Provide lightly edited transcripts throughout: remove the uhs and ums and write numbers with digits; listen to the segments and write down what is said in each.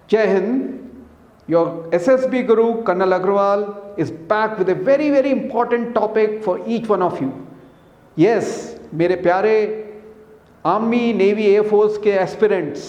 Jai Hind, your SSB Guru Karnal Agrawal is back with a very very important topic for each one of you. Yes, मेरे प्यारे army navy air force के aspirants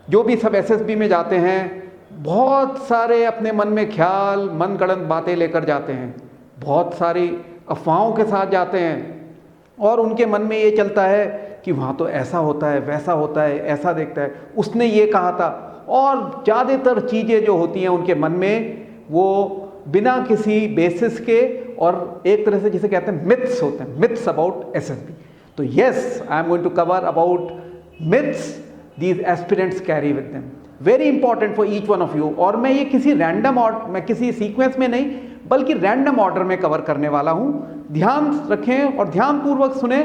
जो भी सब SSB में जाते हैं, बहुत सारे अपने मन में ख्याल मन गढ़ंत बातें लेकर जाते हैं, बहुत सारी अफवाहों के साथ जाते हैं और उनके मन में ये चलता है कि वहाँ तो ऐसा होता है, वैसा होता है, ऐसा देखता है, उसने ये कहा था, और ज़्यादातर चीज़ें जो होती हैं उनके मन में वो बिना किसी बेसिस के और एक तरह से जिसे कहते हैं मिथ्स होते हैं, मिथ्स अबाउट एसएसबी. तो yes, I am going to cover about myths these aspirants carry with them, very important for each one of you. और मैं ये किसी रैंडम ऑर्डर, मैं किसी सीक्वेंस में नहीं बल्कि रैंडम ऑर्डर में कवर करने वाला हूँ. ध्यान रखें और ध्यानपूर्वक सुने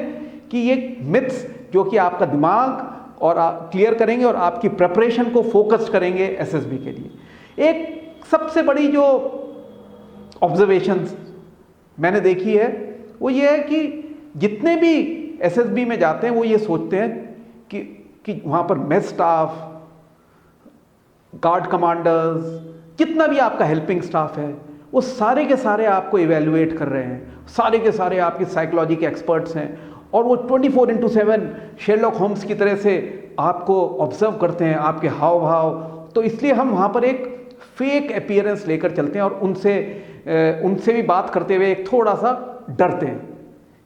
कि ये मिथ्स जो कि आपका दिमाग और क्लियर करेंगे और आपकी प्रिपरेशन को फोकस्ड करेंगे एसएसबी के लिए. एक सबसे बड़ी जो ऑब्जर्वेशन मैंने देखी है वो ये है कि जितने भी एसएसबी में जाते हैं वो ये सोचते हैं कि वहाँ पर मेस स्टाफ, गार्ड कमांडर्स, जितना भी आपका हेल्पिंग स्टाफ है वो सारे के सारे आपको इवेल्युएट कर रहे हैं, सारे के सारे आपकी साइकोलॉजी के एक्सपर्ट्स हैं और वो 24/7 शेरलॉक होम्स की तरह से आपको ऑब्जर्व करते हैं, आपके हाव भाव. तो इसलिए हम वहाँ पर एक फेक अपीयरेंस लेकर चलते हैं और उनसे भी बात करते हुए एक थोड़ा सा डरते हैं.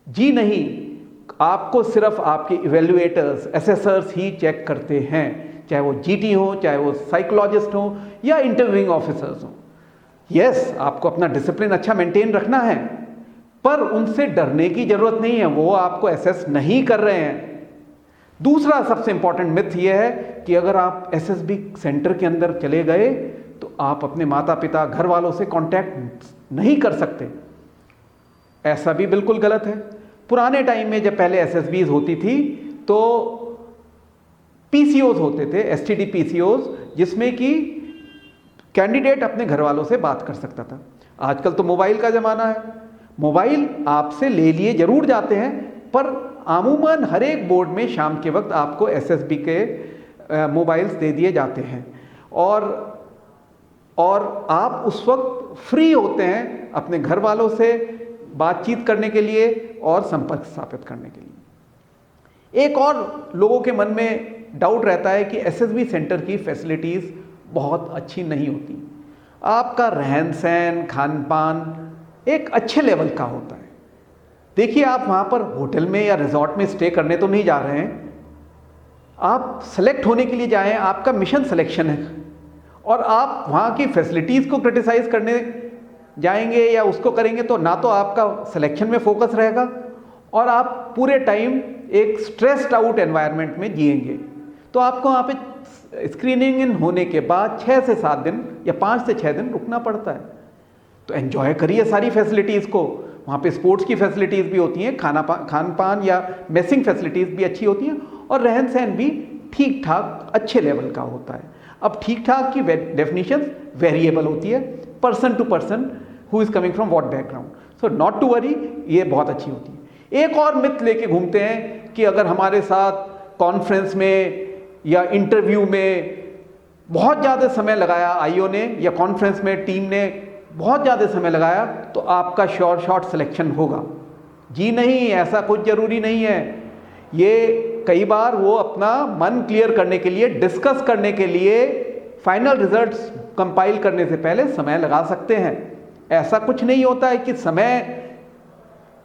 जी नहीं, आपको सिर्फ आपके इवेल्युएटर्स, एसेसर्स ही चेक करते हैं, चाहे वो जीटी हो, चाहे वो साइकोलॉजिस्ट हो या इंटरव्यूइंग ऑफिसर्स हो. यस, आपको अपना डिसिप्लिन अच्छा मेंटेन रखना है पर उनसे डरने की जरूरत नहीं है, वो आपको एसेस नहीं कर रहे हैं. दूसरा सबसे इंपॉर्टेंट मिथ ये है कि अगर आप एसएसबी सेंटर के अंदर चले गए तो आप अपने माता पिता, घर वालों से कांटेक्ट नहीं कर सकते. ऐसा भी बिल्कुल गलत है. पुराने टाइम में जब पहले एसएसबीज होती थी तो पीसीओज होते थे, एसटीडी पीसीओज, जिसमें कि कैंडिडेट अपने घर वालों से बात कर सकता था. आजकल तो मोबाइल का ज़माना है, मोबाइल आपसे ले लिए जरूर जाते हैं पर आमूमन हर एक बोर्ड में शाम के वक्त आपको एसएसबी के मोबाइल्स दे दिए जाते हैं और आप उस वक्त फ्री होते हैं अपने घर वालों से बातचीत करने के लिए और संपर्क स्थापित करने के लिए. एक और लोगों के मन में डाउट रहता है कि एसएसबी सेंटर की फैसिलिटीज़ बहुत अच्छी नहीं होती. आपका रहन सहन, खान पान एक अच्छे लेवल का होता है. देखिए, आप वहाँ पर होटल में या रिजॉर्ट में स्टे करने तो नहीं जा रहे हैं, आप सेलेक्ट होने के लिए जाएं, आपका मिशन सिलेक्शन है और आप वहाँ की फैसिलिटीज़ को क्रिटिसाइज़ करने जाएंगे या उसको करेंगे तो ना तो आपका सिलेक्शन में फोकस रहेगा और आप पूरे टाइम एक स्ट्रेस्ड आउट एनवायरनमेंट में जिएंगे. तो आपको वहाँ पे स्क्रीनिंग इन होने के बाद 6 से 7 दिन या 5 से 6 दिन रुकना पड़ता है. तो एंजॉय करिए सारी फैसिलिटीज़ को. वहाँ पे स्पोर्ट्स की फैसिलिटीज़ भी होती हैं, खान पान या मेसिंग फैसिलिटीज़ भी अच्छी होती हैं और रहन सहन भी ठीक ठाक अच्छे लेवल का होता है. अब ठीक ठाक की डेफिनेशन वेरिएबल होती है, person to person who is coming from what background. So not to worry, ये बहुत अच्छी होती है. एक और मिथ लेके घूमते हैं कि अगर हमारे साथ कॉन्फ्रेंस में या इंटरव्यू में बहुत ज़्यादा समय लगाया आईओ ने या कॉन्फ्रेंस में टीम ने बहुत ज़्यादा समय लगाया तो आपका श्योर शॉट सिलेक्शन होगा. जी नहीं, ऐसा कुछ ज़रूरी नहीं है. ये कई बार वो अपना मन क्लियर करने के लिए, डिस्कस करने के लिए, फाइनल रिजल्ट्स कंपाइल करने से पहले समय लगा सकते हैं. ऐसा कुछ नहीं होता है कि समय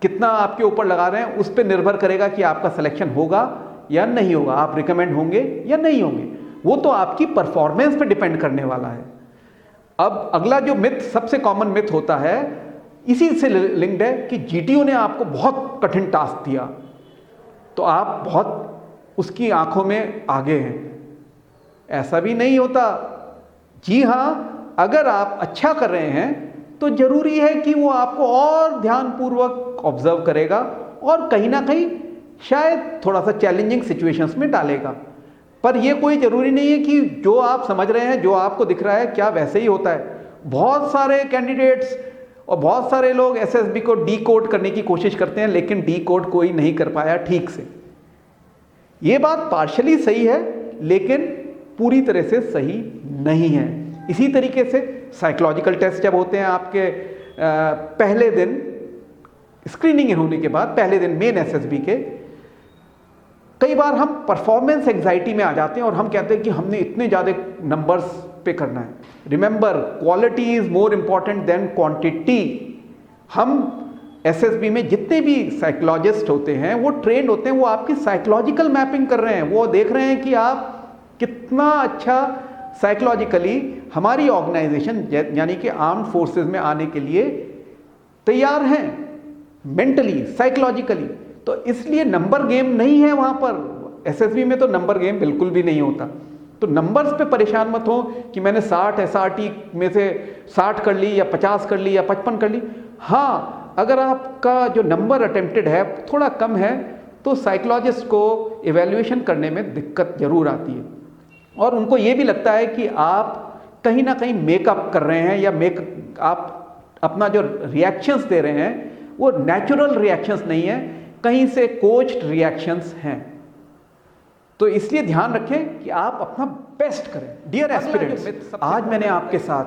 कितना आपके ऊपर लगा रहे हैं उस पर निर्भर करेगा कि आपका सिलेक्शन होगा या नहीं होगा, आप रिकमेंड होंगे या नहीं होंगे. वो तो आपकी परफॉर्मेंस पे डिपेंड करने वाला है. अब अगला जो मिथ, सबसे कॉमन मिथ होता है, इसी से लिंक्ड है कि जीटीओ ने आपको बहुत कठिन टास्क दिया तो आप बहुत उसकी आंखों में आगे हैं. ऐसा भी नहीं होता. जी हाँ, अगर आप अच्छा कर रहे हैं तो जरूरी है कि वो आपको और ध्यानपूर्वक ऑब्जर्व करेगा और कहीं ना कहीं शायद थोड़ा सा चैलेंजिंग सिचुएशंस में डालेगा. पर ये कोई ज़रूरी नहीं है कि जो आप समझ रहे हैं, जो आपको दिख रहा है क्या वैसे ही होता है. बहुत सारे कैंडिडेट्स और बहुत सारे लोग एसएसबी को डी कोड करने की कोशिश करते हैं लेकिन डी कोड कोई नहीं कर पाया ठीक से. ये बात पार्शली सही है लेकिन पूरी तरह से सही नहीं है। इसी तरीके से साइकोलॉजिकल टेस्ट जब होते हैं आपके पहले दिन स्क्रीनिंग होने के बाद, पहले दिन मेन एसएसबी के, कई बार हम परफॉर्मेंस एंजाइटी में आ जाते हैं और हम कहते हैं कि हमने इतने ज़्यादा नंबर्स पे करना है। Remember, quality is more important than quantity. हम एसएसबी में जितने भी साइकोलॉजिस्ट होते हैं वो ट्रेंड होते हैं, वो आपकी साइकोलॉजिकल मैपिंग कर रहे हैं, वो देख रहे हैं कि आप कितना अच्छा साइकोलॉजिकली हमारी ऑर्गेनाइजेशन यानी कि आर्म्ड फोर्सेस में आने के लिए तैयार हैं, मेंटली साइकोलॉजिकली। तो इसलिए नंबर गेम नहीं है वहां पर। एसएसबी में तो नंबर गेम बिल्कुल भी नहीं होता। तो नंबर्स पे परेशान मत हो कि मैंने 60 एसआरटी में से 60 कर ली या 50 कर ली या 55 कर ली। हाँ, अगर आपका जो नंबर अटेम्प्टेड है थोड़ा कम है तो साइकोलॉजिस्ट को इवैल्यूएशन करने में दिक्कत जरूर आती है और उनको ये भी लगता है कि आप कहीं ना कहीं मेकअप कर रहे हैं या आप अपना जो रिएक्शंस दे रहे हैं वो नेचुरल रिएक्शंस नहीं है, कहीं से कोच्ड रिएक्शंस हैं। तो इसलिए ध्यान रखें कि आप अपना बेस्ट करें। डियर एस्पिरेंट्स, आज मैंने आपके साथ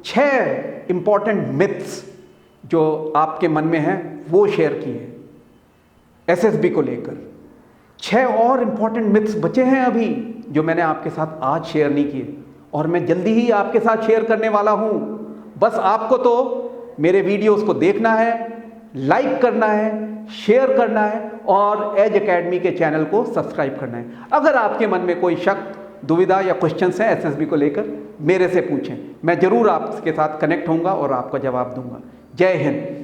6 इंपॉर्टेंट मिथ्स जो आपके मन में हैं वो शेयर किए एसएसबी को लेकर। 6 और इंपॉर्टेंट मिथ्स बचे हैं अभी जो मैंने आपके साथ आज शेयर नहीं किए और मैं जल्दी ही आपके साथ शेयर करने वाला हूं। बस आपको तो मेरे वीडियोस को देखना है, लाइक करना है, शेयर करना है और एज एकेडमी के चैनल को सब्सक्राइब करना है। अगर आपके मन में कोई शक, दुविधा या क्वेश्चंस हैं एसएसबी को लेकर, मेरे से पूछें, मैं जरूर आपके साथ कनेक्ट होऊंगा और आपका जवाब दूंगा। जय हिंद।